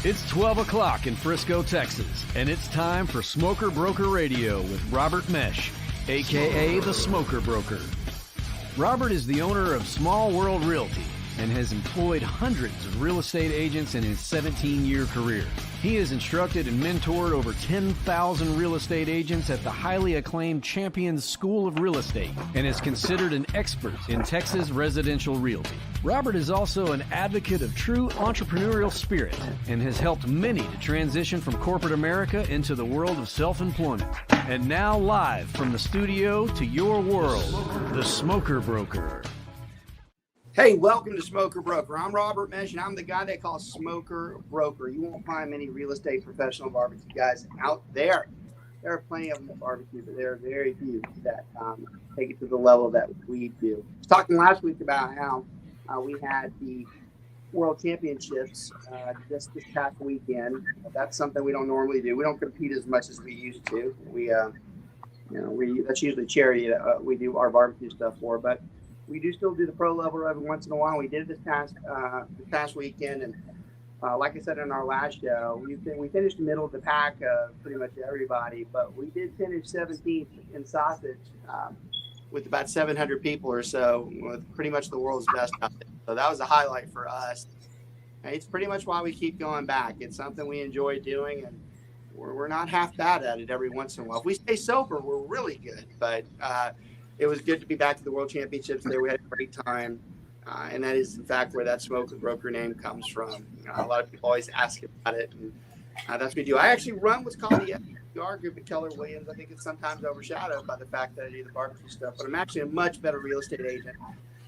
It's 12 o'clock in Frisco, Texas, and it's time for Smoker Broker Radio with Robert Mesh, a.k.a. the Smoker Broker. Robert is the owner of Small World Realty and has employed hundreds of real estate agents in his 17-year career. He has instructed and mentored over 10,000 real estate agents at the highly acclaimed Champions School of Real Estate and is considered an expert in Texas residential realty. Robert is also an advocate of true entrepreneurial spirit and has helped many to transition from corporate America into the world of self-employment. And now live from the studio to your world, the Smoker Broker. Hey, welcome to Smoker Broker. I'm Robert Mesh, and I'm the guy they call Smoker Broker. You won't find many real estate professional barbecue guys out there. There are plenty of them at barbecue, but there are very few that take it to the level that we do. I was talking last week about how we had the World Championships just this past weekend. That's something we don't normally do. We don't compete as much as we used to. That's usually charity that we do our barbecue stuff for, but we do still do the pro level every once in a while. We did it this past weekend, and like I said in our last show, we finished middle of the pack pretty much everybody, but we did finish 17th in sausage with about 700 people or so, with pretty much the world's best out there. So that was a highlight for us. It's pretty much why we keep going back. It's something we enjoy doing, and we're not half bad at it every once in a while. If we stay sober, we're really good, but it was good to be back to the World Championships there. We had a great time, and that is, in fact, where that Smoker Broker name comes from. A lot of people always ask about it, and that's what we do. I actually run what's called the FDR group at Keller Williams. I think it's sometimes overshadowed by the fact that I do the barbecue stuff, but I'm actually a much better real estate agent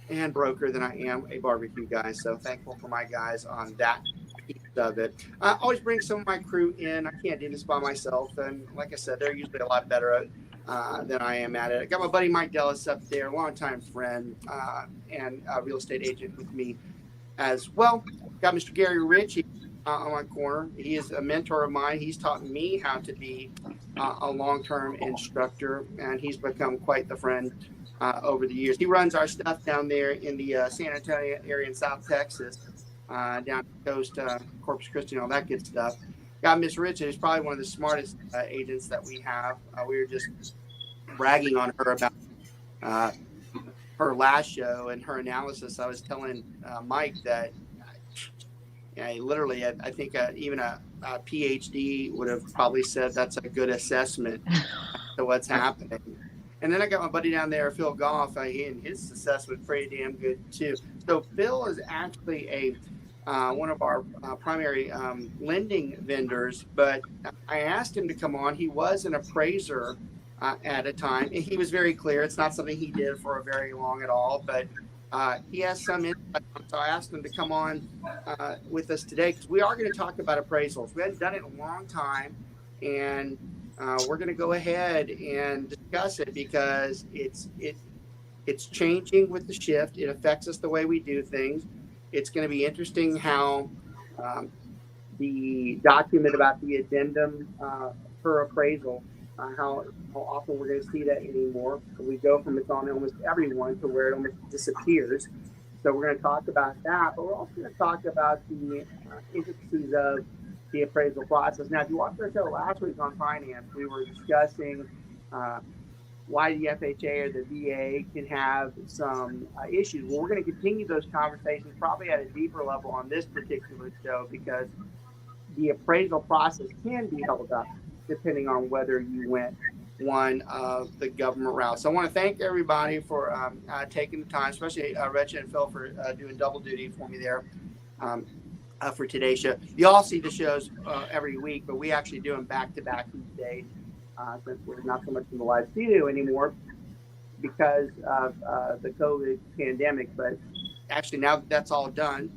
and broker than I am a barbecue guy, so thankful for my guys on that piece of it. I always bring some of my crew in. I can't do this by myself, and like I said, they're usually a lot better at than I am at it. I got my buddy Mike Dellis up there, longtime friend and a real estate agent with me as well. Got Mr. Gary Rich on my corner. He is a mentor of mine. He's taught me how to be a long-term instructor, and he's become quite the friend over the years. He runs our stuff down there in the San Antonio area in South Texas, down the coast, Corpus Christi, and all that good stuff. Got Miss Richa, who's probably one of the smartest agents that we have. We were just bragging on her about her last show and her analysis. I was telling Mike that literally, I think even a PhD would have probably said that's a good assessment to what's happening. And then I got my buddy down there, Phil Goff, and his assessment pretty damn good too. So Phil is actually one of our primary lending vendors, but I asked him to come on. He was an appraiser at a time, and he was very clear. It's not something he did for a very long at all, but he has some insight. So I asked him to come on with us today because we are going to talk about appraisals. We hadn't done it in a long time, and we're going to go ahead and discuss it because it's changing with the shift. It affects us the way we do things. It's going to be interesting how the document about the addendum per appraisal, how often we're going to see that anymore. We go from it's on almost everyone to where it almost disappears. So we're going to talk about that, but we're also going to talk about the intricacies of the appraisal process. Now, if you watched our show last week on finance, we were discussing why the FHA or the VA can have some issues. Well, we're going to continue those conversations probably at a deeper level on this particular show because the appraisal process can be held up depending on whether you went one of the government routes. So I want to thank everybody for taking the time, especially Richa and Phil for doing double duty for me there for today's show. You all see the shows every week, but we actually do them back-to-back each day. Since we're not so much in the live studio anymore because of the COVID pandemic. But actually, now that that's all done,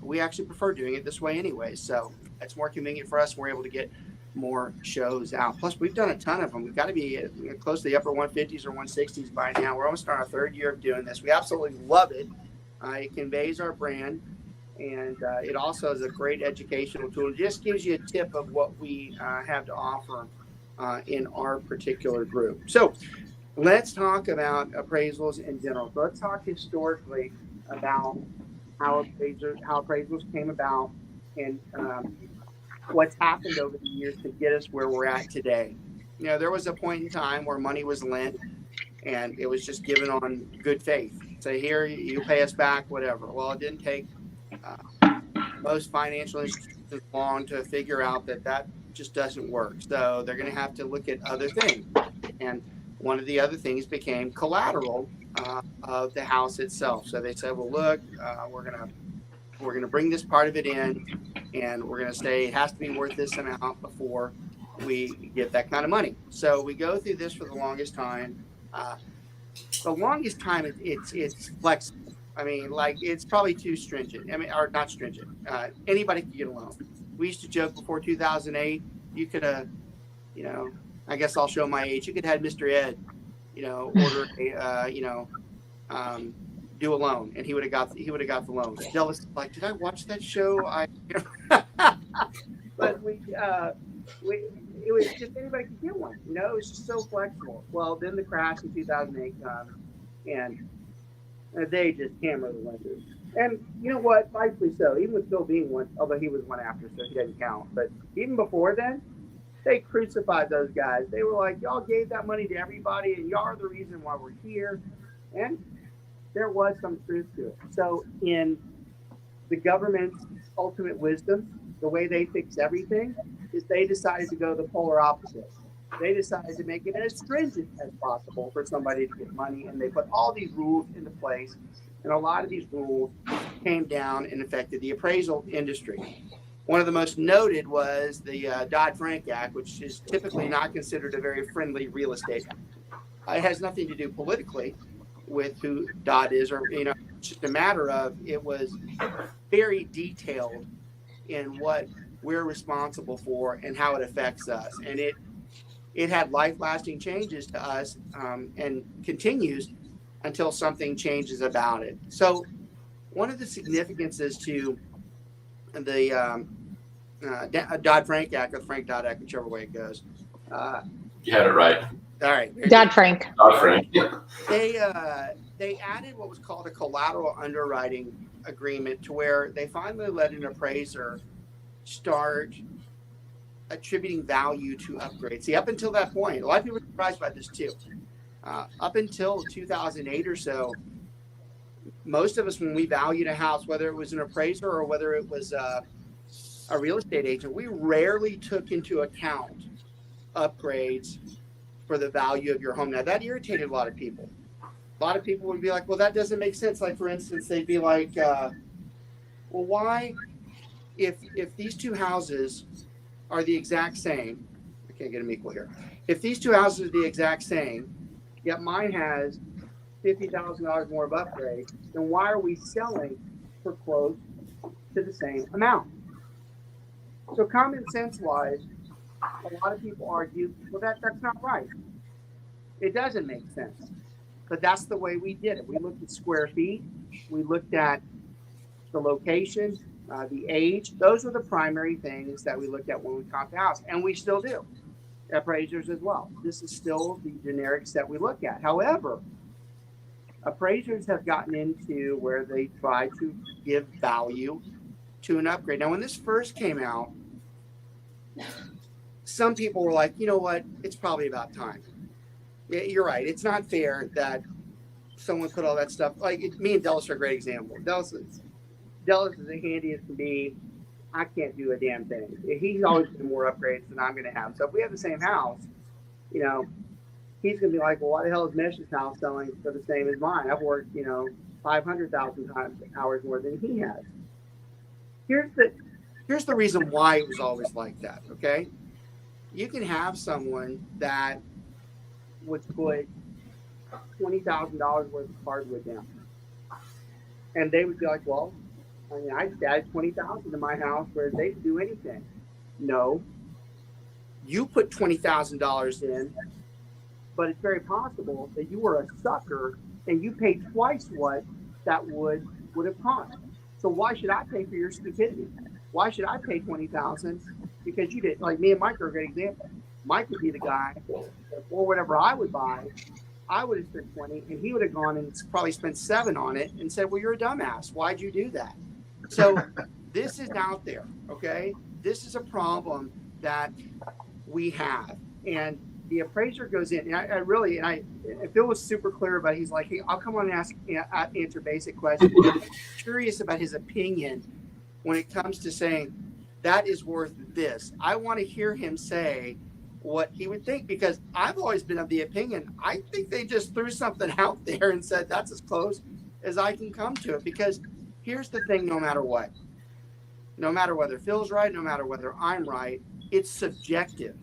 we actually prefer doing it this way anyway. So it's more convenient for us. We're able to get more shows out. Plus, we've done a ton of them. We've got to be close to the upper 150s or 160s by now. We're almost on our third year of doing this. We absolutely love it. It conveys our brand. And it also is a great educational tool. It just gives you a tip of what we have to offer in our particular group. So let's talk about appraisals in general. So let's talk historically about how appraisals came about and what's happened over the years to get us where we're at today. You know, there was a point in time where money was lent and it was just given on good faith. Say, here, you pay us back, whatever. Well, it didn't take most financial institutions long to figure out that that just doesn't work. So they're going to have to look at other things. And one of the other things became collateral of the house itself. So they said, well, look, we're gonna bring this part of it in, and we're gonna say it has to be worth this amount before we get that kind of money. So we go through this for the longest time. It's flexible. I mean, like, it's probably too stringent. I mean, or not stringent. Anybody could get a loan. We used to joke before 2008, you could have, you know, I guess I'll show my age. You could have had Mr. Ed, you know, order a, do a loan, and he would have got the loan. Jealous, like, did I watch that show? But it was just anybody could get one. You know, it was just so flexible. Well, then the crash in 2008 comes, and they just hammer the lenders. And you know what? Rightfully so. Even with Bill being one, although he was one after, so he doesn't count. But even before then, they crucified those guys. They were like, y'all gave that money to everybody, and y'all are the reason why we're here. And there was some truth to it. So in the government's ultimate wisdom, the way they fix everything is they decided to go the polar opposite. They decided to make it as stringent as possible for somebody to get money, and they put all these rules into place. And a lot of these rules came down and affected the appraisal industry. One of the most noted was the Dodd-Frank Act, which is typically not considered a very friendly real estate act. It has nothing to do politically with who Dodd is, or, you know, it's just a matter of it was very detailed in what we're responsible for and how it affects us. And it had life-lasting changes to us, and continues until something changes about it. So one of the significances to the Dodd-Frank Act, or the Frank-Dodd Act, whichever way it goes. You had it right. All right. Dodd-Frank. Dodd-Frank. Yeah. They added what was called a collateral underwriting agreement, to where they finally let an appraiser start attributing value to upgrades. See, up until that point, a lot of people were surprised by this too. Up until 2008 or so, most of us, when we valued a house, whether it was an appraiser or whether it was a real estate agent, we rarely took into account upgrades for the value of your home. Now, that irritated a lot of people. A lot of people would be like, well, that doesn't make sense. Like, for instance, they'd be like, well, why, if these two houses are the exact same, I can't get them equal here. If these two houses are the exact same, yet mine has $50,000 more of upgrade, then why are we selling for close to the same amount? So common sense wise, a lot of people argue, well, that's not right. It doesn't make sense. But that's the way we did it. We looked at square feet. We looked at the location, the age. Those are the primary things that we looked at when we comped the house. And we still do. Appraisers as well. This is still the generics that we look at. However, appraisers have gotten into where they try to give value to an upgrade. Now, when this first came out, some people were like, you know what, it's probably about time. Yeah, you're right. It's not fair that someone put all that stuff. Like, me and Dallas are a great example. Dallas is as handy as can be. I can't do a damn thing. He's always doing more upgrades than I'm going to have. So if we have the same house, you know, he's going to be like, well, why the hell is Mesh's house selling for the same as mine? I've worked, 500,000 hours more than he has. Here's the reason why it was always like that, okay? You can have someone that would put $20,000 worth of hardwood down. And they would be like, well, I just added $20,000 to my house where they could do anything. No. You put $20,000 in, but it's very possible that you were a sucker and you paid twice what that would have cost. So why should I pay for your stupidity? Why should I pay $20,000 because you did? Like, me and Mike are a great example. Mike would be the guy, or whatever I would buy, I would have spent 20, and he would have gone and probably spent 7 on it and said, well, you're a dumbass. Why'd you do that? So this is out there. Okay. This is a problem that we have. And the appraiser goes in, and I really, Phil was super clear about it. He's like, hey, I'll come on and answer basic questions. I'm curious about his opinion when it comes to saying that is worth this. I want to hear him say what he would think, because I've always been of the opinion, I think they just threw something out there and said, that's as close as I can come to it. Because here's the thing, no matter what, no matter whether Phil's right, no matter whether I'm right, it's subjective.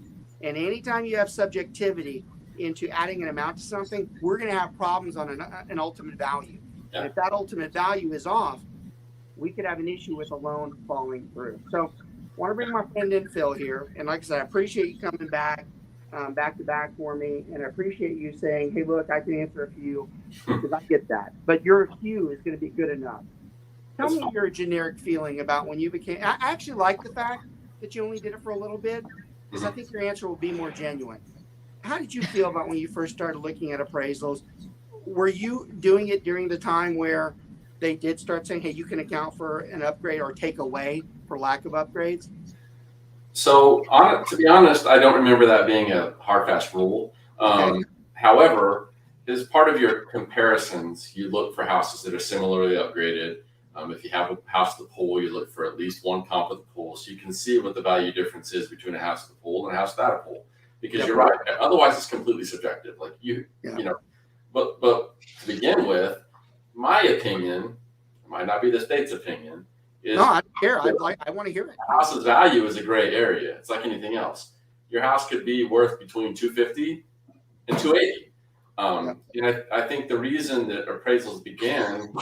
And anytime you have subjectivity into adding an amount to something, we're going to have problems on an ultimate value. Yeah. And if that ultimate value is off, we could have an issue with a loan falling through. So I want to bring my friend in, Phil, here. And like I said, I appreciate you coming back to back for me. And I appreciate you saying, hey, look, I can answer a few, because I get that. But your few is going to be good enough. Tell me your generic feeling about when you became, I actually like the fact that you only did it for a little bit, because I think your answer will be more genuine. How did you feel about when you first started looking at appraisals? Were you doing it during the time where they did start saying, hey, you can account for an upgrade or take away for lack of upgrades? So to be honest, I don't remember that being a hard, fast rule. Okay. However, as part of your comparisons, you look for houses that are similarly upgraded. If you have a house with a pool, you look for at least one comp with a pool, so you can see what the value difference is between a house with a pool and a house without a pool. Because you're right, otherwise it's completely subjective. Like you know, but to begin with, my opinion, it might not be the state's opinion, is no, I don't care. I want to hear it. A house's value is a gray area. It's like anything else. Your house could be worth between $250 and $280. And I think the reason that appraisals began,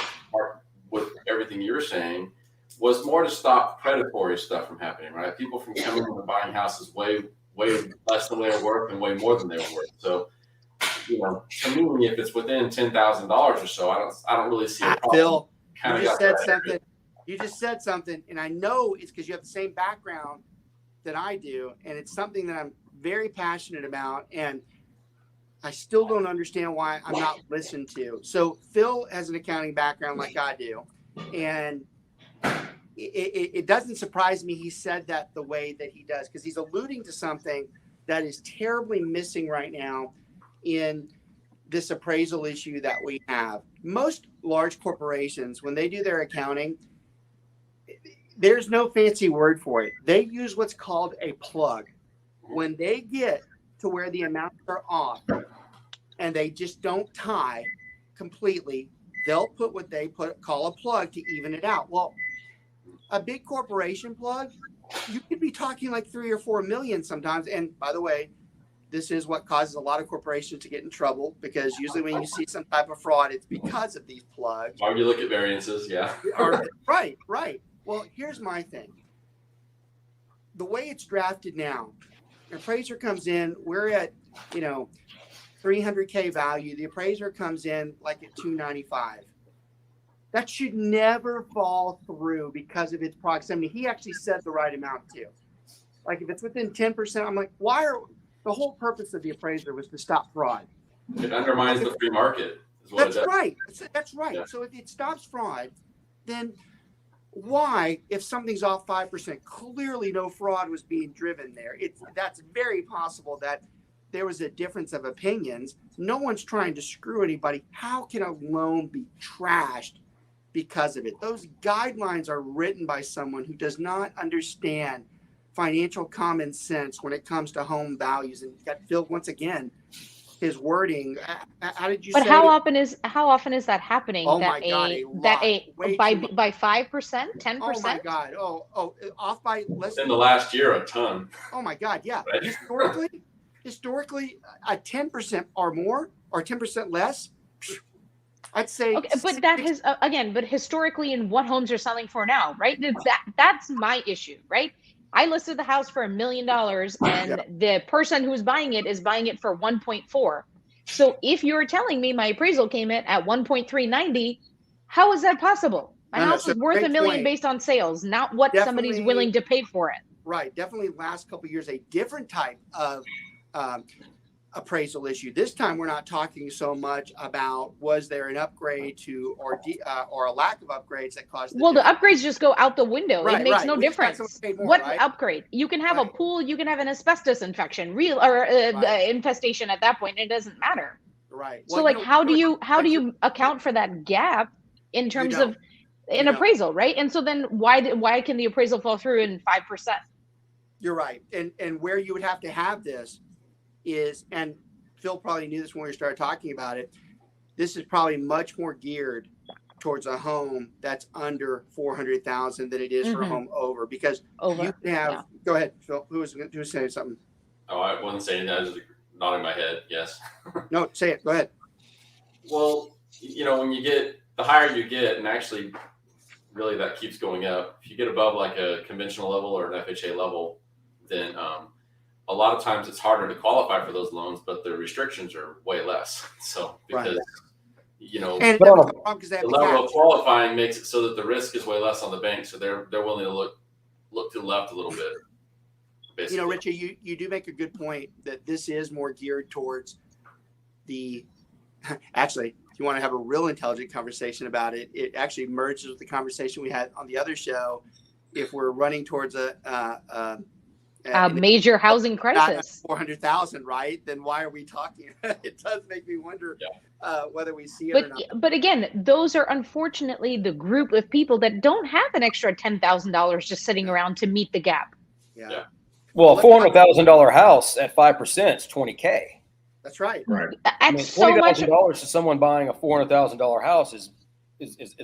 with everything you're saying, was more to stop predatory stuff from happening, right? People from coming in and buying houses way less than they were worth and way more than they were worth. So, to me, if it's within $10,000 or so, I don't really see a problem. Phil, you just said something, and I know it's because you have the same background that I do, and it's something that I'm very passionate about, and I still don't understand why I'm not listened to. So Phil has an accounting background like I do, and it doesn't surprise me he said that the way that he does, because he's alluding to something that is terribly missing right now in this appraisal issue that we have. Most large corporations, when they do their accounting, there's no fancy word for it. They use what's called a plug. When they get to where the amounts are off and they just don't tie completely, they'll put what they call a plug to even it out. Well, a big corporation plug, you could be talking like 3 or 4 million sometimes. And by the way, this is what causes a lot of corporations to get in trouble, because usually when you see some type of fraud, it's because of these plugs. Or you look at variances, yeah. Right. Well, here's my thing. The way it's drafted now, an appraiser comes in, we're at, $300K value. The appraiser comes in like at $295. That should never fall through because of its proximity. He actually said the right amount too. Like if it's within 10%, I'm like, the whole purpose of the appraiser was to stop fraud. It undermines the free market. That's right. Yeah. So if it stops fraud, then why, if something's off 5%, clearly no fraud was being driven there. That's very possible that there was a difference of opinions. No one's trying to screw anybody. How can a loan be trashed because of it? Those guidelines are written by someone who does not understand financial common sense when it comes to home values. And got Phil, once again, his wording. How did you say? But how often is that happening? Oh that my God! By 5%, 10%? Oh my God! Oh, off by less. In the last year, a ton. Oh my God! Yeah, right? Historically, a 10% or more, or 10% less. I'd say. Okay, but that is but historically, in what homes are selling for now, right? That's my issue, right? I listed the house for $1 million, and the person who's buying it is buying it for 1.4. So if you're telling me my appraisal came in at 1.390, how is that possible? My house is worth $1 million based on sales, not what somebody's willing to pay for it. Right. Definitely last couple of years, a different type of appraisal issue. This time, we're not talking so much about was there an upgrade to or a lack of upgrades that caused the Well, the difference. upgrades just go out the window. Right, It makes right. no We just got difference. someone paid more, What right? upgrade? You can have a Right. pool, you can have an asbestos infection, infestation at that point. It doesn't matter. Right. So, Well, like, how do you account for that gap in terms of an appraisal, right? And so then why can the appraisal fall through in 5%? You're right. And where you would have to have this is, and Phil probably knew this when we started talking about it, this is probably much more geared towards a home that's under 400,000 than it is for a home over, because you can have, go ahead, Phil, who was saying something? Oh, I wasn't saying that. I was just nodding my head. Yes. No, say it. Go ahead. Well, when you get, the higher you get, and actually really that keeps going up. If you get above like a conventional level or an FHA level, then a lot of times it's harder to qualify for those loans, but the restrictions are way less. So because and the level of qualifying makes it so that the risk is way less on the bank, so they're willing to look to the left a little bit. Basically. Richa, you do make a good point that this is more geared towards the. Actually, if you want to have a real intelligent conversation about it, it actually merges with the conversation we had on the other show. If we're running towards a major housing crisis, 400,000, right? Then why are we talking? It does make me wonder whether we see it or not. But again, those are unfortunately the group of people that don't have an extra $10,000 just sitting around to meet the gap. Yeah. Well, a $400,000 house at 5% is $20K. That's right. $20,000 to someone buying a $400,000 house is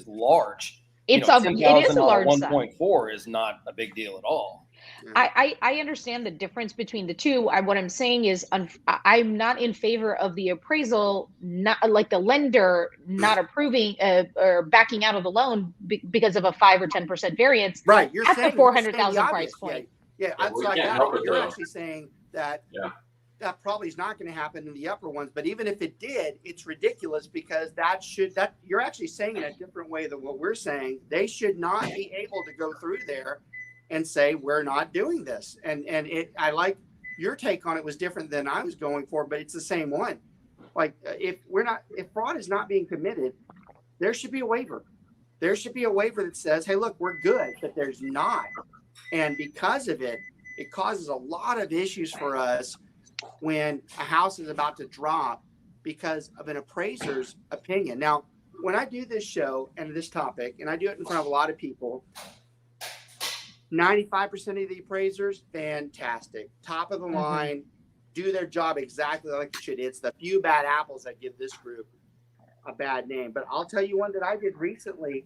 large. It is a large 1.4 is not a big deal at all. I understand the difference between the two. What I'm saying is I'm not in favor of the appraisal, not like the lender not approving or backing out of the loan because of a 5 or 10% variance. Right. You're at saying the 400,000 price point. Yeah. You're actually saying that that probably is not going to happen in the upper ones. But even if it did, it's ridiculous because you're actually saying in a different way than what we're saying. They should not be able to go through there and say, we're not doing this. And I like your take on it was different than I was going for, but it's the same one. Like if fraud is not being committed, there should be a waiver. There should be a waiver that says, hey, look, we're good, but there's not. And because of it, it causes a lot of issues for us when a house is about to drop because of an appraiser's opinion. Now, when I do this show and this topic, and I do it in front of a lot of people, 95% of the appraisers, fantastic, top of the line, do their job exactly like they should. It's the few bad apples that give this group a bad name. But I'll tell you one that I did recently,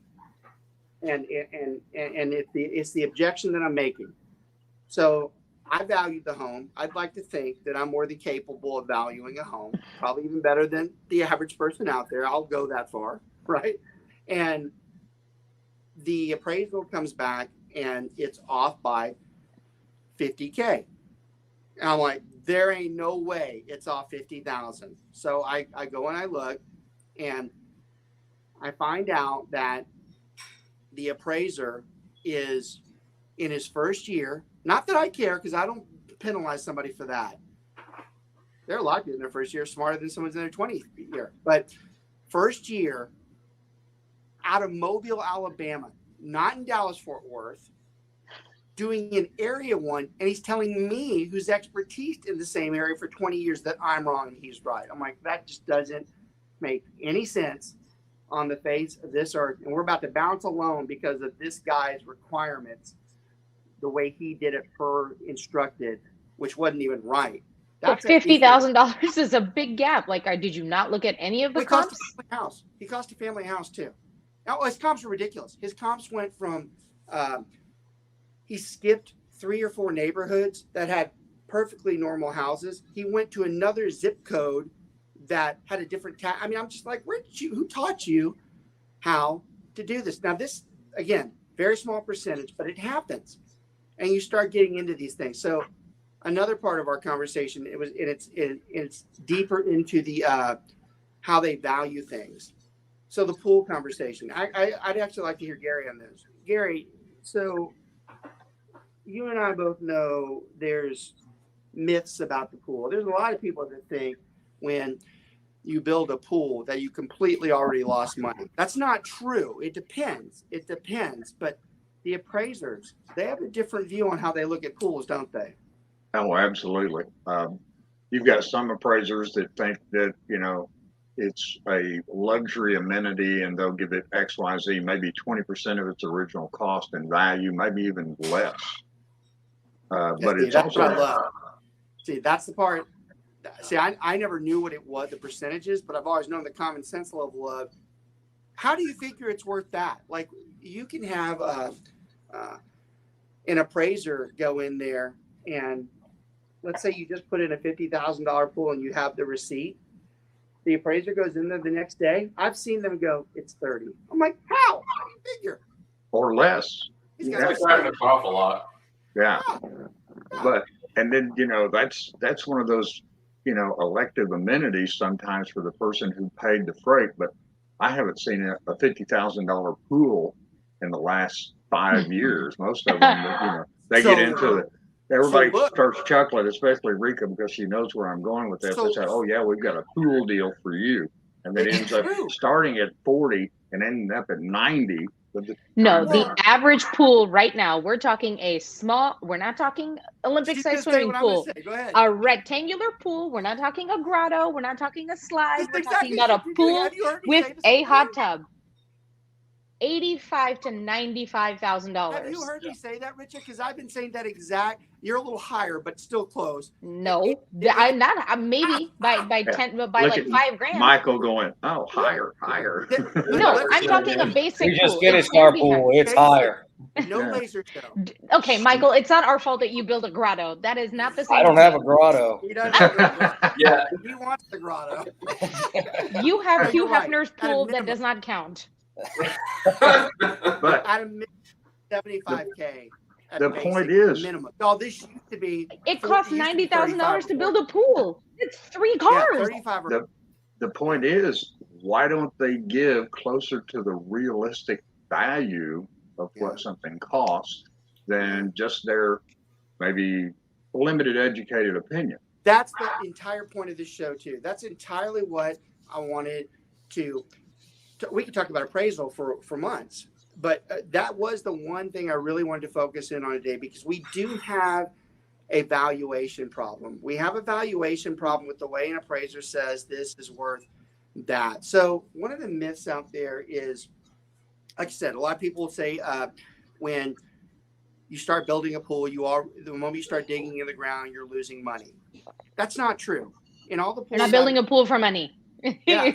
and it's the objection that I'm making. So I valued the home. I'd like to think that I'm more than capable of valuing a home, probably even better than the average person out there. I'll go that far, right? And the appraisal comes back and it's off by $50K. And I'm like, there ain't no way it's off 50,000. So I go and I look and I find out that the appraiser is in his first year. Not that I care, because I don't penalize somebody for that. There are a lot of people in their first year smarter than someone's in their 20th year. But first year, out of Mobile, Alabama, not in Dallas-Fort Worth, doing an area one, and he's telling me, who's expertise in the same area for 20 years, that I'm wrong and he's right. I'm like, that just doesn't make any sense on the face of this earth. And we're about to bounce a loan because of this guy's requirements, the way he did it per instructed, which wasn't even right. But $50,000 is a big gap. Like, did you not look at any of the comps? He cost a family house too. Now his comps were ridiculous. His comps went from he skipped 3 or 4 neighborhoods that had perfectly normal houses. He went to another zip code that had a different tax. I mean, I'm just like, who taught you how to do this? Now this, again, very small percentage, but it happens. And you start getting into these things. So another part of our conversation, it's deeper into the how they value things. So the pool conversation, I'd actually like to hear Gary on this. Gary, so you and I both know there's myths about the pool. There's a lot of people that think when you build a pool that you completely already lost money. That's not true. It depends. But the appraisers, they have a different view on how they look at pools, don't they? Oh, absolutely. You've got some appraisers that think that, it's a luxury amenity and they'll give it X, Y, Z, maybe 20% of its original cost and value, maybe even less. But it's that's also, what I love. See, that's the part. See, I never knew what it was, the percentages, but I've always known the common sense level of how do you figure it's worth that? Like you can have an appraiser go in there and let's say you just put in a $50,000 pool and you have the receipt. The appraiser goes in there the next day. I've seen them go, it's 30. I'm like, how? How do you figure? or less. These It's guys like are driving a cough a lot. Yeah. But, and then, that's one of those, elective amenities sometimes for the person who paid the freight. But I haven't seen a $50,000 pool in the last 5 years. Most of them, they get into it. Everybody starts chuckling, especially Richa, because she knows where I'm going with this. They say, oh, yeah, we've got a pool deal for you. And then it ends up starting at 40 and ending up at 90. No, the average pool right now, we're talking we're not talking Olympic size swimming pool. A rectangular pool. We're not talking a grotto. We're not talking a slide. We're talking about a pool with a hot tub. $85,000 to $95,000. Have you heard me say that, Richa? Because I've been saying that exact. You're a little higher, but still close. No, I'm not. Maybe by like $5,000. Michael going, oh, higher. No, I'm talking a basic. We just pool. finished our pool. It's higher. No laser show. Okay, Michael, it's not our fault that you built a grotto. That is not the same. I don't have a grotto. He doesn't have a grotto. Yeah. He wants the grotto. You have Hugh Right. Hefner's pool that does not count. But At a minimum, 75K. the point is, minimum. No, this used to be. It costs $90,000 to build a pool. It's 3 Yeah, cars. 35 or the point is, why don't they give closer to the realistic value of what something costs than just their maybe limited educated opinion? That's the entire point of this show too. That's entirely what I wanted to we could talk about appraisal for months, but that was the one thing I really wanted to focus in on today, because we do have a valuation problem. We have a valuation problem with the way an appraiser says this is worth that. So one of the myths out there is, like I said, a lot of people will say when you start building a pool, the moment you start digging in the ground, you're losing money. That's not true. In all the pools, You're not building a pool for money. Yeah.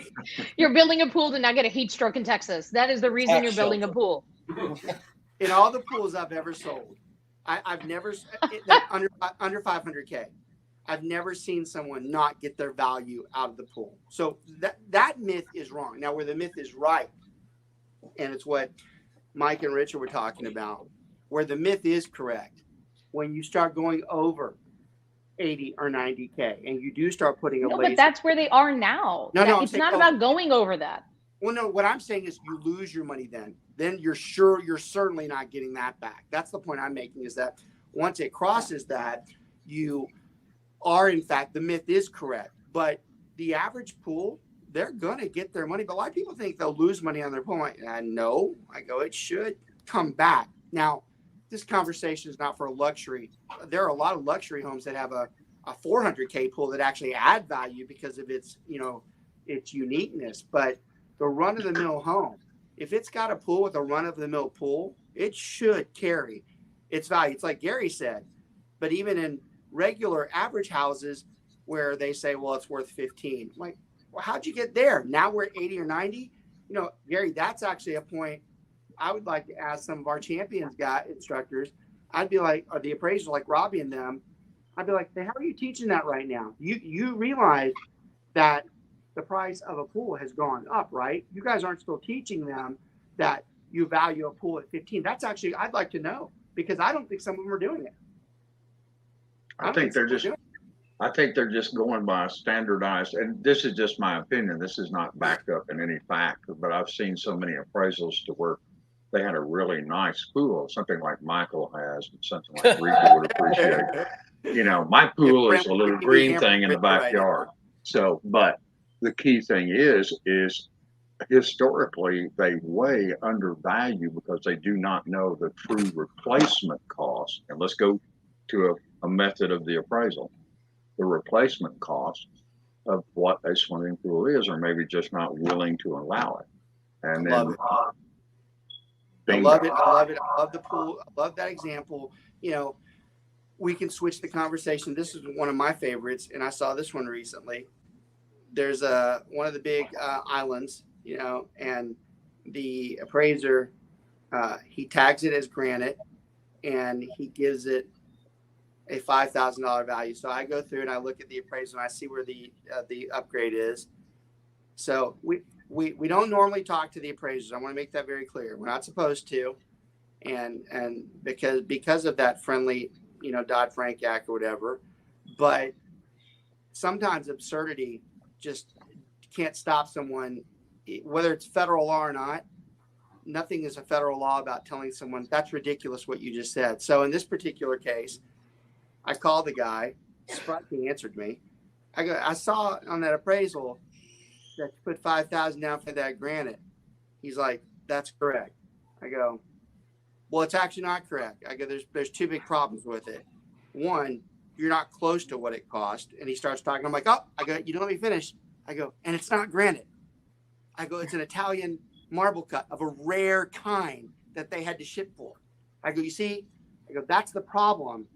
You're building a pool to not get a heat stroke in Texas. That is the reason you're building a pool. In all the pools I've ever sold, I've never under 500K. I've never seen someone not get their value out of the pool. So that myth is wrong. Now, where the myth is right, and it's what Mike and Richard were talking about, where the myth is correct, when you start going over 80 or 90K and you do start putting a laser. But that's where they are now. No, it's not about going over that. Well, no, what I'm saying is you lose your money then you're certainly not getting that back. That's the point I'm making, is that once it crosses that, you are, in fact, the myth is correct. But the average pool, they're going to get their money. But a lot of people think they'll lose money on their pool. No, I go, it should come back. Now, this conversation is not for luxury. There are a lot of luxury homes that have a 400K pool that actually add value because of its uniqueness. But the run-of-the-mill home, if it's got a pool with a run-of-the-mill pool, it should carry its value. It's like Gary said. But even in regular average houses where they say, well, it's worth 15. I'm like, well, how'd you get there? Now we're at 80 or 90. Gary, that's actually a point I would like to ask some of our champions instructors. I'd be like, or the appraisers like Robbie and them, I'd be like, hey, how are you teaching that right now? You realize that the price of a pool has gone up, right? You guys aren't still teaching them that you value a pool at 15. That's actually, I'd like to know, because I don't think some of them are doing it. I think they're just going by standardized, and this is just my opinion. This is not backed up in any fact, but I've seen so many appraisals to where they had a really nice pool, something like Michael has, and something like Richa would appreciate. You know, my pool is a little green thing in the Right backyard. So, but the key thing is historically they way undervalue because they do not know the true replacement cost. And let's go to a method of the appraisal. The replacement cost of what a swimming pool is, or maybe just not willing to allow it. And I love it. I love it. I love it. I love the pool. I love that example. You know, we can switch the conversation. This is one of my favorites, and I saw this one recently. There's one of the big islands, you know, and the appraiser, he tags it as granite, and he gives it a $5,000 value. So I go through and I look at the appraisal and I see where the upgrade is. So we don't normally talk to the appraisers. I want to make that very clear. We're not supposed to, and because of that friendly, you know, Dodd-Frank Act or whatever. But sometimes absurdity just can't stop someone, whether it's federal law or not. Nothing is a federal law about telling someone that's ridiculous what you just said. So in this particular case, I called the guy. Surprised he answered me. I saw on that appraisal that you put $5,000 down for that granite. He's like, that's correct. I go, well, it's actually not correct. I go, there's two big problems with it. One, you're not close to what it cost. And he starts talking. I'm like, oh, I go, you don't let me finish. I go, and it's not granite. I go, it's an Italian marble cut of a rare kind that they had to ship for. I go, you see, I go, that's the problem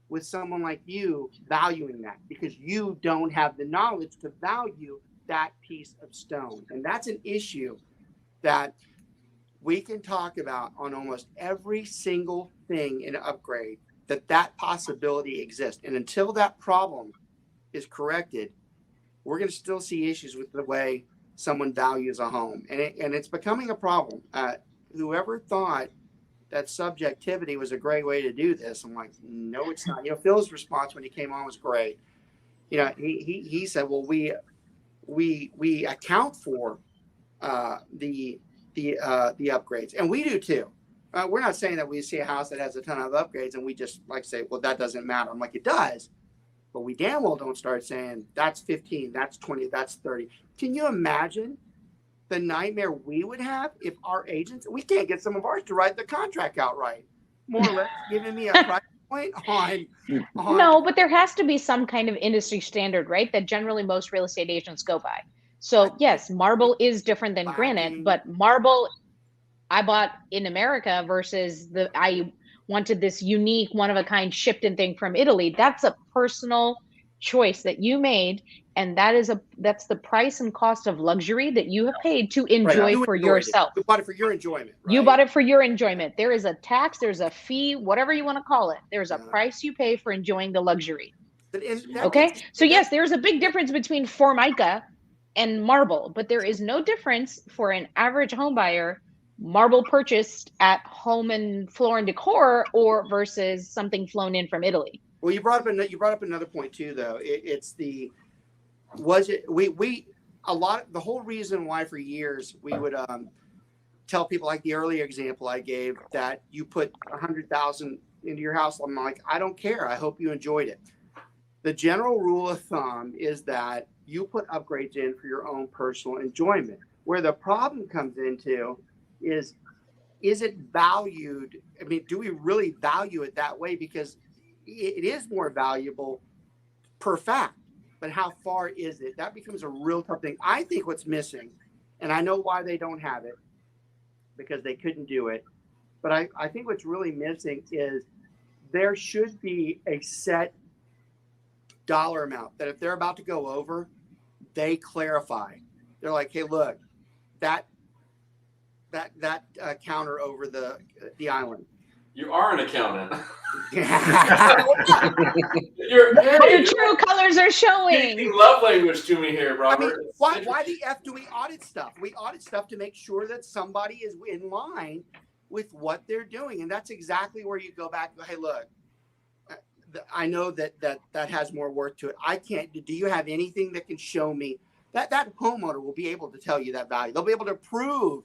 with someone like you valuing that, because you don't have the knowledge to value that piece of stone. And that's an issue that we can talk about on almost every single thing in an upgrade, that possibility exists. And until that problem is corrected, we're going to still see issues with the way someone values a home. And it's becoming a problem. Whoever thought that subjectivity was a great way to do this, I'm like, no, it's not. You know, Phil's response when he came on was great. You know, he said, well, we account for the upgrades, and we do too. We're not saying that we see a house that has a ton of upgrades and we just like say, well, that doesn't matter. I'm like, it does, but we damn well don't start saying that's 15, that's 20, that's 30. Can you imagine the nightmare we would have if our agents, we can't get some of ours to write the contract outright, more or less giving me a price point on. No, but there has to be some kind of industry standard, right? That generally most real estate agents go by. So yes, marble is different than granite, but marble I bought in America versus I wanted this unique one of a kind shipped in thing from Italy. That's a personal choice that you made. And that's the price and cost of luxury that you have paid to enjoy for yourself. You bought it for your enjoyment. Right? You bought it for your enjoyment. There is a tax, there's a fee, whatever you want to call it. There's a price you pay for enjoying the luxury. Okay. So yes, there's a big difference between Formica and marble, but there is no difference for an average home buyer, marble purchased at Home and Floor and Decor or versus something flown in from Italy. Well, you brought up another point too, though. The whole reason why for years we would tell people, like the earlier example I gave, that you put $100,000 into your house. I'm like, I don't care. I hope you enjoyed it. The general rule of thumb is that you put upgrades in for your own personal enjoyment. Where the problem comes into is it valued? I mean, do we really value it that way? Because it is more valuable per fact, but how far is it? That becomes a real tough thing. I think what's missing, and I know why they don't have it, because they couldn't do it, but I think what's really missing is there should be a set dollar amount that if they're about to go over, they clarify. They're like, hey, look, that counter over the island. You are an accountant. Your true colors are showing. Love language to me here, Robert. I mean, why the F do we audit stuff? We audit stuff to make sure that somebody is in line with what they're doing. And that's exactly where you go back. Hey, look, I know that has more work to it. I can't. Do you have anything that can show me that homeowner will be able to tell you that value? They'll be able to prove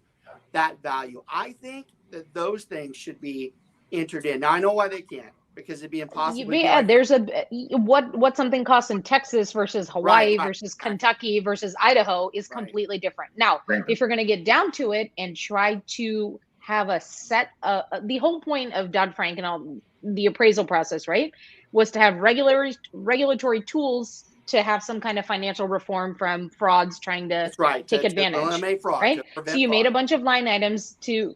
that value. I think that those things should be entered in. Now, I know why they can't. because it'd be impossible. Yeah, there's what something costs in Texas versus Hawaii Right. versus Kentucky versus Idaho is completely different. Now, if you're going to get down to it and try to have a set, the whole point of Dodd-Frank and all the appraisal process, right, was to have regulatory tools to have some kind of financial reform from frauds trying to That's right. take To advantage. eliminate fraud, right? to prevent So you made fraud. a bunch of line items to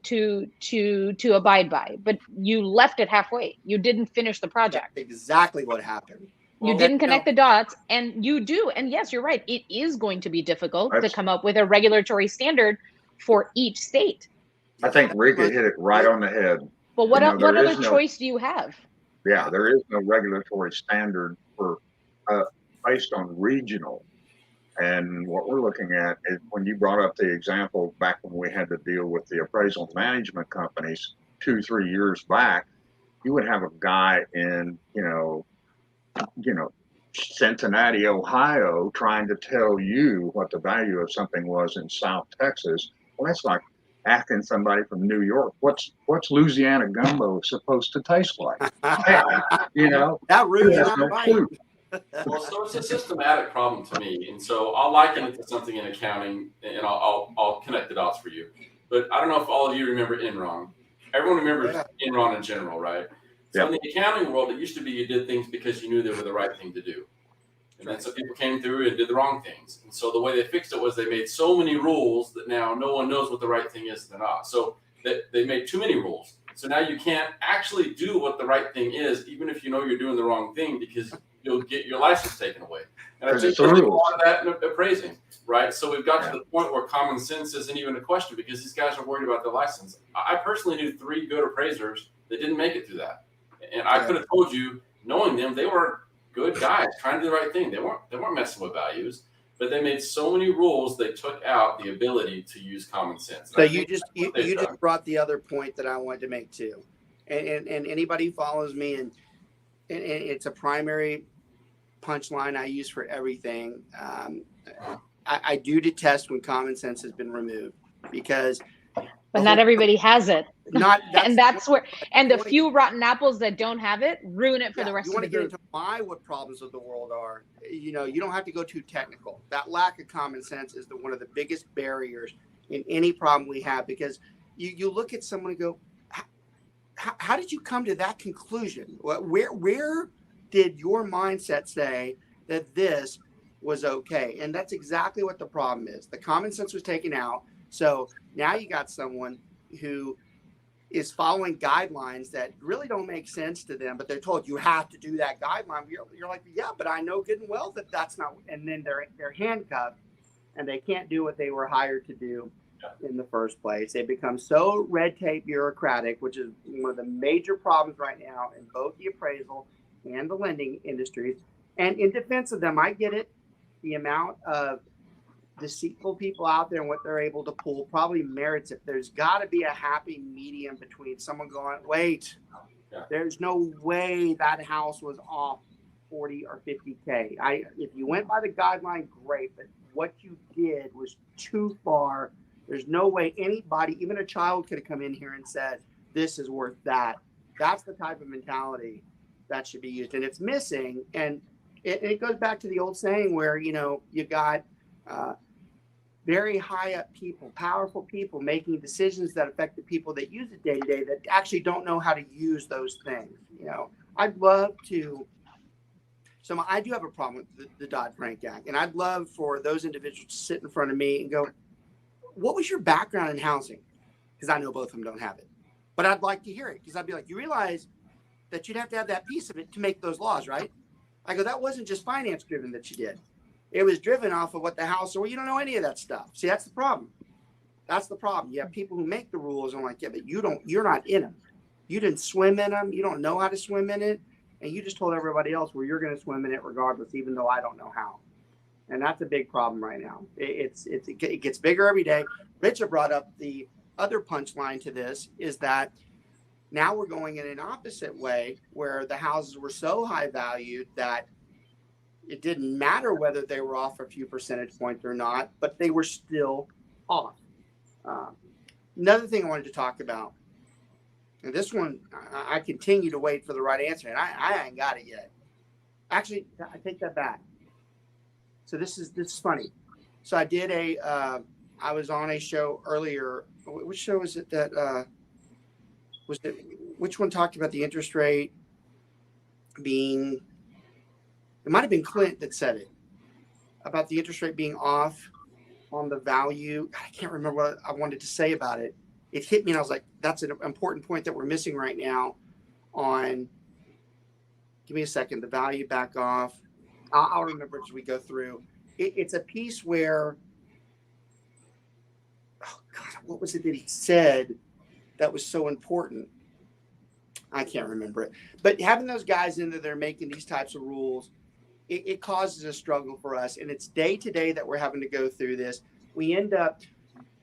abide by, but you left it halfway. You didn't finish the project. That's exactly what happened. You didn't connect the dots, and you do. And yes, you're right. It is going to be difficult to come up with a regulatory standard for each state. I think Richa hit it right on the head. But what other choice do you have? Yeah, there is no regulatory standard for based on regional. And what we're looking at is, when you brought up the example back when we had to deal with the appraisal management companies 2-3 years back, you would have a guy in, Cincinnati, Ohio, trying to tell you what the value of something was in South Texas. Well, that's like asking somebody from New York, what's Louisiana gumbo supposed to taste like? That really has no clue. Well, so it's a systematic problem to me, and so I'll liken it to something in accounting, and I'll connect the dots for you. But I don't know if all of you remember Enron. Everyone remembers Enron in general, right? So in the accounting world, it used to be you did things because you knew they were the right thing to do, and then some people came through and did the wrong things. And so the way they fixed it was they made so many rules that now no one knows what the right thing is and not. So they made too many rules. So now you can't actually do what the right thing is, even if you know you're doing the wrong thing, because you'll get your license taken away. And I think there's a lot of that in appraising, right? So we've got to the point where common sense isn't even a question, because these guys are worried about their license. I personally knew 3 good appraisers that didn't make it through that. And I could have told you, knowing them, they were good guys trying to do the right thing. They weren't messing with values, but they made so many rules they took out the ability to use common sense. So you just brought the other point that I wanted to make too, and anybody who follows me, and it's a primary punchline I use for everything. I do detest when common sense has been removed, because. But not everybody has it. That's where the few rotten apples that don't have it ruin it for the rest of the group. You want to get into what problems of the world are. You don't have to go too technical. That lack of common sense is one of the biggest barriers in any problem we have, because you look at someone and go, how did you come to that conclusion? Where did your mindset say that this was okay? And that's exactly what the problem is. The common sense was taken out. So now you got someone who is following guidelines that really don't make sense to them, but they're told you have to do that guideline. You're like, yeah, but I know good and well that that's not. And then they're handcuffed, and they can't do what they were hired to do in the first place. They become so red tape bureaucratic, which is one of the major problems right now in both the appraisal and the lending industries. And in defense of them, I get it. The amount of deceitful people out there and what they're able to pull probably merits it. There's got to be a happy medium between someone going, wait, there's no way that house was off 40 or 50K. If you went by the guideline, great, but what you did was too far. There's no way anybody, even a child, could have come in here and said, this is worth that. That's the type of mentality that should be used, and it's missing. And it goes back to the old saying where, you got very high up people, powerful people making decisions that affect the people that use it day to day that actually don't know how to use those things. I'd love to. So I do have a problem with the Dodd-Frank Act, and I'd love for those individuals to sit in front of me and go, what was your background in housing? Because I know both of them don't have it, but I'd like to hear it, because I'd be like, you realize that you'd have to have that piece of it to make those laws, right? I go, that wasn't just finance driven that you did. It was driven off of what the house, or you don't know any of that stuff. See, that's the problem. That's the problem. You have people who make the rules and like, yeah, but you're not in them. You didn't swim in them. You don't know how to swim in it. And you just told everybody else where you're going to swim in it regardless, even though I don't know how. And that's a big problem right now. It gets bigger every day. Richa brought up the other punchline to this is that now we're going in an opposite way, where the houses were so high valued that it didn't matter whether they were off a few percentage points or not, but they were still off. Another thing I wanted to talk about And this one, I continue to wait for the right answer, and I ain't got it yet. Actually, I take that back. So this is funny. So I was on a show earlier. Which show was it that was it? Which one talked about the interest rate being? It might have been Clint that said it about the interest rate being off on the value. I can't remember what I wanted to say about it. It hit me, and I was like, "That's an important point that we're missing right now." On, give me a second. The value back off. I'll remember as we go through. It's a piece where, oh God, what was it that he said that was so important? I can't remember it. But having those guys in there making these types of rules, it causes a struggle for us. And it's day to day that we're having to go through this. We end up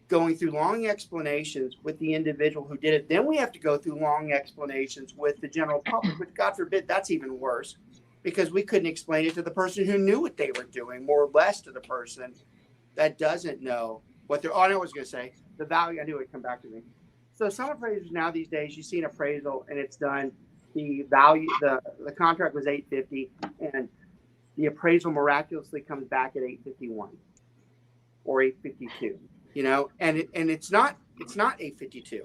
going through long explanations with the individual who did it. Then we have to go through long explanations with the general public, which God forbid, that's even worse, because we couldn't explain it to the person who knew what they were doing, more or less to the person that doesn't know what they're, oh, I know what I was going to say. The value, I knew it would come back to me. So some appraisers now these days, you see an appraisal and it's done. The value, the contract was $850, and the appraisal miraculously comes back at $851 or $852. You know, and it's not $852.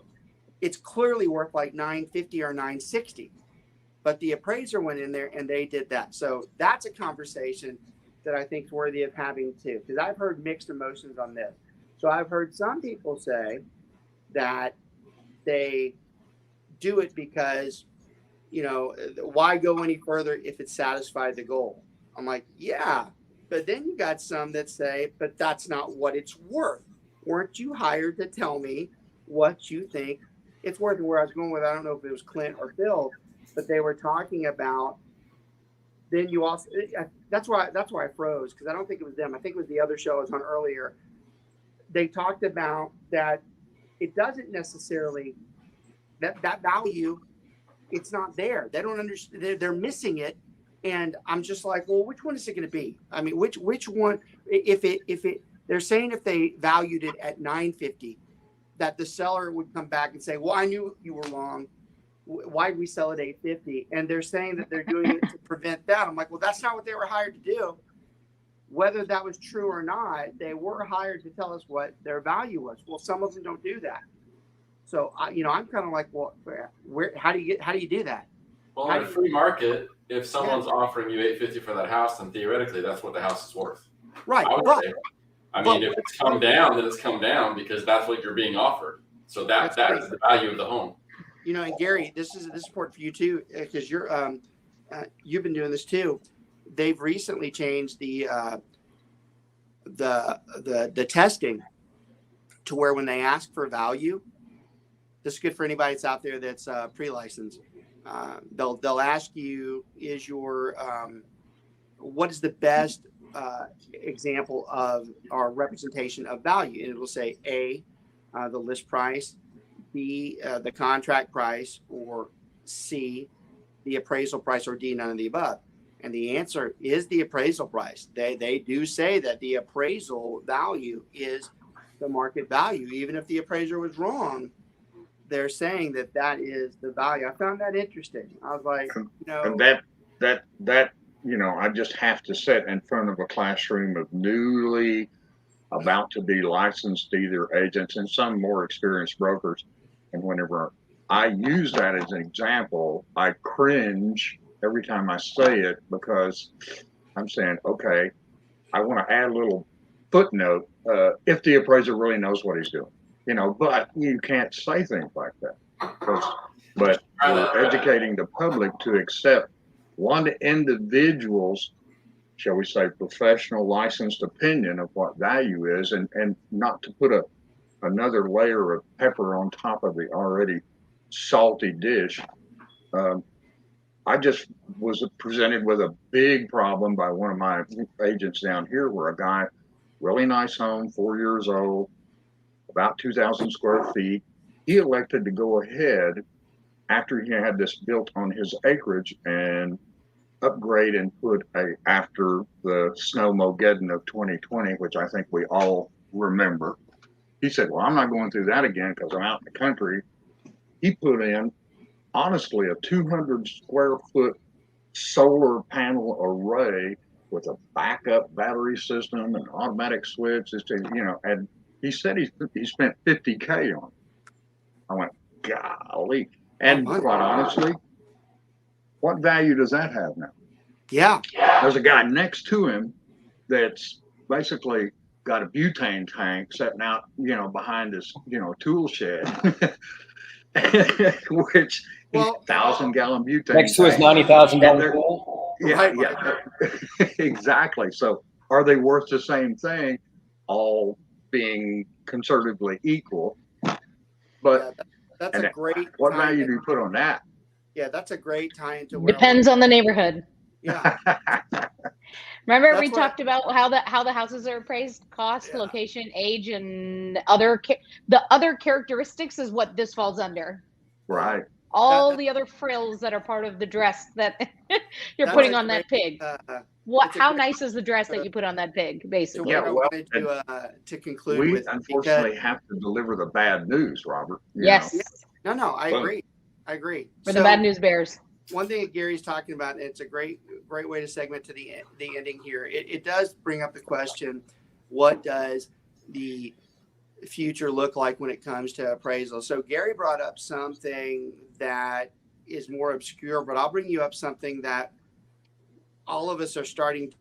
It's clearly worth like $950 or $960. But the appraiser went in there and they did that. So that's a conversation that I think is worthy of having too, because I've heard mixed emotions on this. So I've heard some people say that they do it because, you know, why go any further if it satisfied the goal? I'm like, yeah, but then you got some that say, but that's not what it's worth. Weren't you hired to tell me what you think it's worth? And where I was going with, I don't know if it was Clint or Bill, but they were talking about, then you also, that's why I froze, because I don't think it was them. I think it was the other show I was on earlier. They talked about that it doesn't necessarily, that value, it's not there. They don't understand, they're missing it. And I'm just like, well, which one is it going to be? I mean, which one, if it, they're saying if they valued it at $950, that the seller would come back and say, well, I knew you were wrong. Why did we sell it at $850? And they're saying that they're doing it to prevent that. I'm like, well, that's not what they were hired to do. Whether that was true or not, they were hired to tell us what their value was. Well, some of them don't do that. So, I'm kind of like, well, how do you do that? Well, in a free market, if someone's offering you $850 for that house, then theoretically that's what the house is worth. Right. I mean, if it's come down, then it's come down because that's what you're being offered. So that is the value of the home. You know, and Gary, this is important for you too, because you've been doing this too. They've recently changed the testing to where when they ask for value, this is good for anybody that's out there that's pre-licensed. They'll ask you, what is the best example of our representation of value? And it will say A, the list price, B, the contract price, or C, the appraisal price, or D, none of the above. And the answer is the appraisal price. They do say that the appraisal value is the market value. Even if the appraiser was wrong, they're saying that is the value. I found that interesting. I was like, and that I just have to sit in front of a classroom of newly about to be licensed either agents and some more experienced brokers. And whenever I use that as an example, I cringe every time I say it, because I'm saying, okay, I want to add a little footnote, if the appraiser really knows what he's doing. But you can't say things like that. But we're educating the public to accept one individual's, shall we say, professional licensed opinion of what value is, and not to put another layer of pepper on top of the already salty dish. I just was presented with a big problem by one of my agents down here, where a guy, really nice home, 4 years old, about 2,000 square feet. He elected to go ahead after he had this built on his acreage and upgrade and put after the snowmogeddon of 2020, which I think we all remember. He said, well, I'm not going through that again because I'm out in the country. He put in honestly, a 200 square foot solar panel array with a backup battery system and automatic switch, and he said he spent 50K on it. I went, golly. And quite honestly, what value does that have now? Yeah. There's a guy next to him that's basically got a butane tank sitting out, behind his, tool shed, which 1,000-gallon butane next to his $90,000 pool. Yeah, exactly. So are they worth the same thing, all being conservatively equal? But that's a great. What value do you put on that? Yeah, that's a great tie into. Depends on the neighborhood. Yeah. Remember we talked about how the houses are appraised: cost, location, age, and the other characteristics is what this falls under. Right. All the other frills that are part of the dress that you're putting on that pig. How nice is the dress that you put on that pig, basically? Yeah, wanted to conclude we with. Unfortunately, have to deliver the bad news, Robert. Yes. No, I agree. For the bad news bears. One thing that Gary's talking about, and it's a great way to segment to the ending here. It does bring up the question: what does the future look like when it comes to appraisal? So Gary brought up something that is more obscure, but I'll bring you up something that all of us are starting.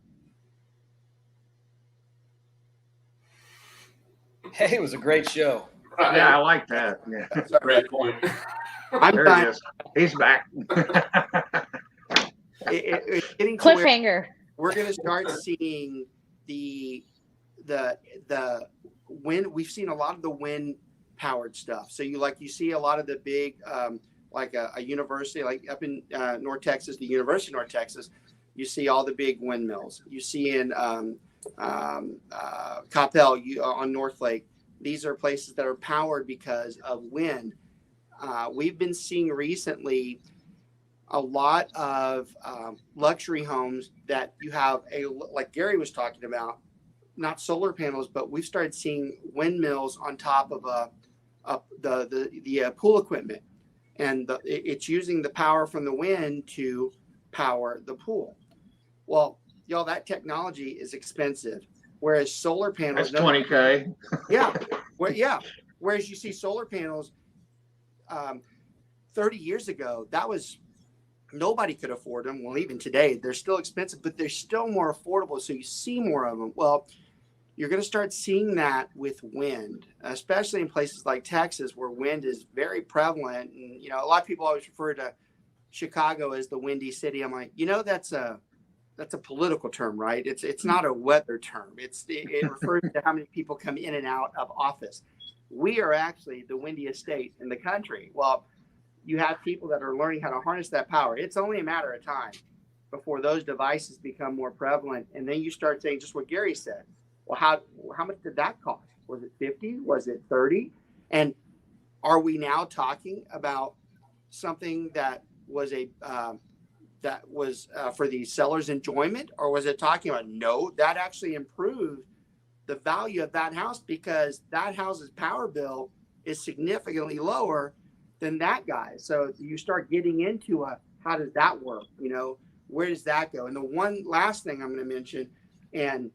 Hey, it was a great show. Yeah, I like that. Yeah, that's a great point. There he is. He's back. It's getting cliffhanger. We're going to start seeing the wind. We've seen a lot of the wind powered stuff. So you see a lot of the big, like a university, like up in North Texas, the University of North Texas. You see all the big windmills. You see in Coppell on North Lake. These are places that are powered because of wind. We've been seeing recently a lot of luxury homes that you have like Gary was talking about, not solar panels, but we've started seeing windmills on top of the pool equipment, and it's using the power from the wind to power the pool. Well, y'all, that technology is expensive, whereas solar panels. That's $20K. Yeah, Whereas you see solar panels, 30 years ago, nobody could afford them. Well, even today, they're still expensive, but they're still more affordable. So you see more of them. Well, you're going to start seeing that with wind, especially in places like Texas, where wind is very prevalent. And, a lot of people always refer to Chicago as the windy city. I'm like, that's a political term, right? It's not a weather term. It refers to how many people come in and out of office. We are actually the windiest state in the country. Well, you have people that are learning how to harness that power. It's only a matter of time before those devices become more prevalent. And then you start saying just what Gary said. Well, how much did that cost? Was it 50? Was it 30? And are we now talking about something that was for the seller's enjoyment, or was it talking about, no, that actually improved the value of that house because that house's power bill is significantly lower than that guy? So you start getting into how does that work? Where does that go? And the one last thing I'm going to mention, and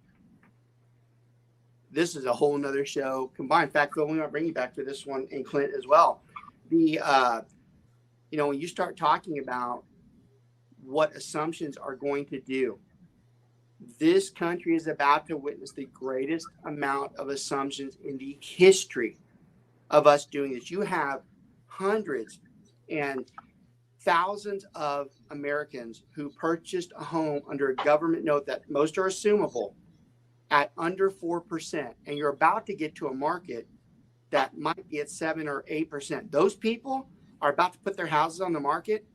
this is a whole nother show combined. In fact, Phil, we might bring you back to this one, and Clint as well. When you start talking about what assumptions are going to do, this country is about to witness the greatest amount of assumptions in the history of us doing this. You have hundreds and thousands of Americans who purchased a home under a government note that most are assumable at under 4%, and you're about to get to a market that might be at 7 or 8%. Those people are about to put their houses on the market,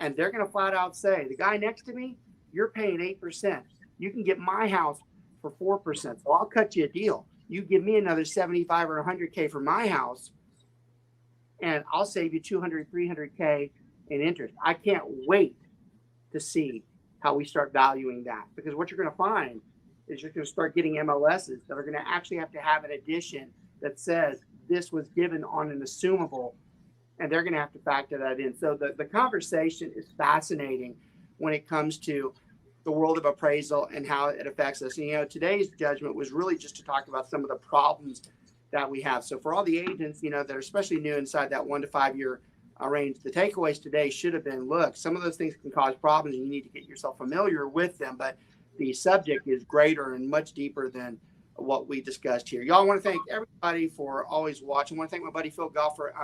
and they're going to flat out say, the guy next to me, you're paying 8%. You can get my house for 4%. So I'll cut you a deal. You give me another 75 or 100K for my house, and I'll save you 200, 300K in interest. I can't wait to see how we start valuing that, because what you're going to find is you're going to start getting MLSs that are going to actually have to have an addition that says this was given on an assumable, and they're going to have to factor that in. So the conversation is fascinating when it comes to the world of appraisal and how it affects us. And, you know, today's judgment was really just to talk about some of the problems that we have. So for all the agents, you know, that are especially new inside that 1 to 5 year range, the takeaways today should have been, look, some of those things can cause problems and you need to get yourself familiar with them. But the subject is greater and much deeper than what we discussed here. Y'all, I want to thank everybody for always watching. I want to thank my buddy Phil Golfer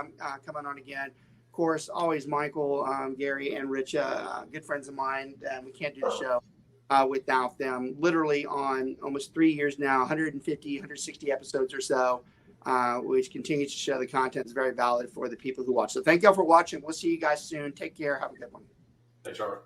coming on again. Of course, always Michael, Gary, and Richa, good friends of mine. We can't do the show without them. Literally on almost 3 years now, 150, 160 episodes or so, which continues to show the content is very valid for the people who watch. So thank y'all for watching. We'll see you guys soon. Take care. Have a good one. Thanks, Robert.